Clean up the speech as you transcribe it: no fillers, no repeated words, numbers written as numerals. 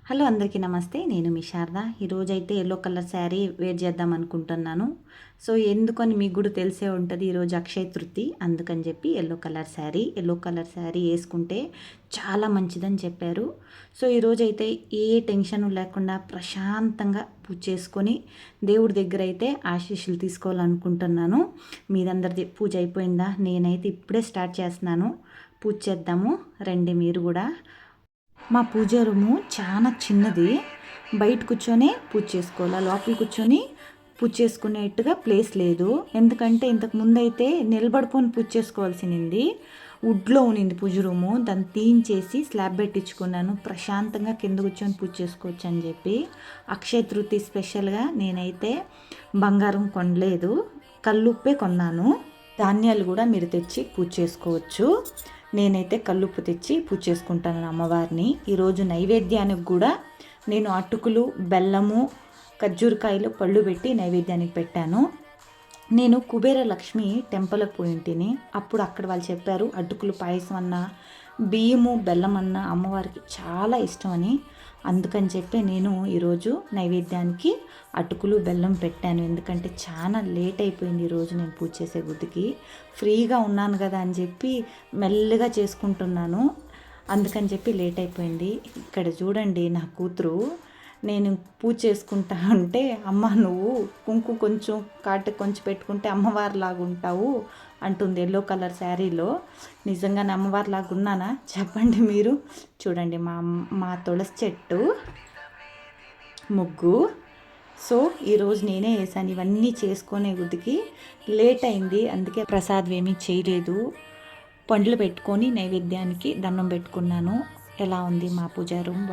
Hello అందరికీ నమస్తే. నేను మీ శారద. ఈరోజైతే ఎల్లో కలర్ శారీ వేర్ చేద్దాం అనుకుంటున్నాను. సో ఎందుకని మీకు కూడా తెలిసే ఉంటుంది, ఈరోజు అక్షయ తృప్తి, అందుకని చెప్పి ఎల్లో కలర్ శారీ వేసుకుంటే చాలా మంచిదని చెప్పారు. సో ఈరోజైతే ఏ టెన్షన్ లేకుండా ప్రశాంతంగా పూజ చేసుకొని దేవుడి దగ్గర అయితే ఆశీస్సులు తీసుకోవాలనుకుంటున్నాను. మీరందరిది పూజ అయిపోయిందా? నేనైతే ఇప్పుడే స్టార్ట్ చేస్తున్నాను. పూజ చేద్దాము రండి మీరు కూడా. మా పూజ రూము చాలా చిన్నది, బయట కూర్చొని పూజ చేసుకోవాలి, లోపల కూర్చొని పూజ చేసుకునేట్టుగా ప్లేస్ లేదు. ఎందుకంటే ఇంతకు ముందు అయితే నిలబడుకొని పూజ చేసుకోవాల్సింది, వుడ్లో ఉన్నింది పూజ రూము. దాన్ని తీయించేసి స్లాబ్ పెట్టించుకున్నాను, ప్రశాంతంగా కింద కూర్చొని పూజ చేసుకోవచ్చు అని చెప్పి. అక్షయ తృతీయ స్పెషల్గా నేనైతే బంగారం కొనలేదు, కల్లుప్పే కొన్నాను. ధాన్యాలు కూడా మీరు తెచ్చి పూజ చేసుకోవచ్చు. నేనైతే కల్లుప్పు తెచ్చి పూజ చేసుకుంటాను అమ్మవారిని. ఈరోజు నైవేద్యానికి కూడా నేను అటుకులు, బెల్లము, ఖర్జూరకాయలు, పళ్ళు పెట్టి నైవేద్యానికి పెట్టాను. నేను కుబేర లక్ష్మి టెంపుల్కి పోయింటిని, అప్పుడు అక్కడ వాళ్ళు చెప్పారు అటుకులు పాయసం అన్న, బియ్యము బెల్లం అన్న అమ్మవారికి చాలా ఇష్టం అని. అందుకని చెప్పి నేను ఈరోజు నైవేద్యానికి అటుకులు బెల్లం పెట్టాను. ఎందుకంటే చాలా లేట్ అయిపోయింది ఈరోజు నేను పూజ చేసే గుద్దికి. ఫ్రీగా ఉన్నాను కదా అని చెప్పి మెల్లగా చేసుకుంటున్నాను, అందుకని చెప్పి లేట్ అయిపోయింది. ఇక్కడ చూడండి నా కూతురు, నేను పూజ చేసుకుంటా అంటే, అమ్మ నువ్వు కుంకుమ కొంచెం కాటు కొంచెం పెట్టుకుంటే అమ్మవారిలాగా ఉంటావు అంటుంది ఎల్లో కలర్ శారీలో. నిజంగా అమ్మవారిలాగా ఉన్నానా చెప్పండి మీరు. చూడండి మా తులసి చెట్టు ముగ్గు. సో ఈరోజు నేనే వేసాను. ఇవన్నీ చేసుకునే గుద్దికి లేట్ అయింది, అందుకే ప్రసాదం ఏమీ చేయలేదు. పండ్లు పెట్టుకొని నైవేద్యానికి దండం పెట్టుకున్నాను. ఎలా ఉంది మా పూజ రూమ్?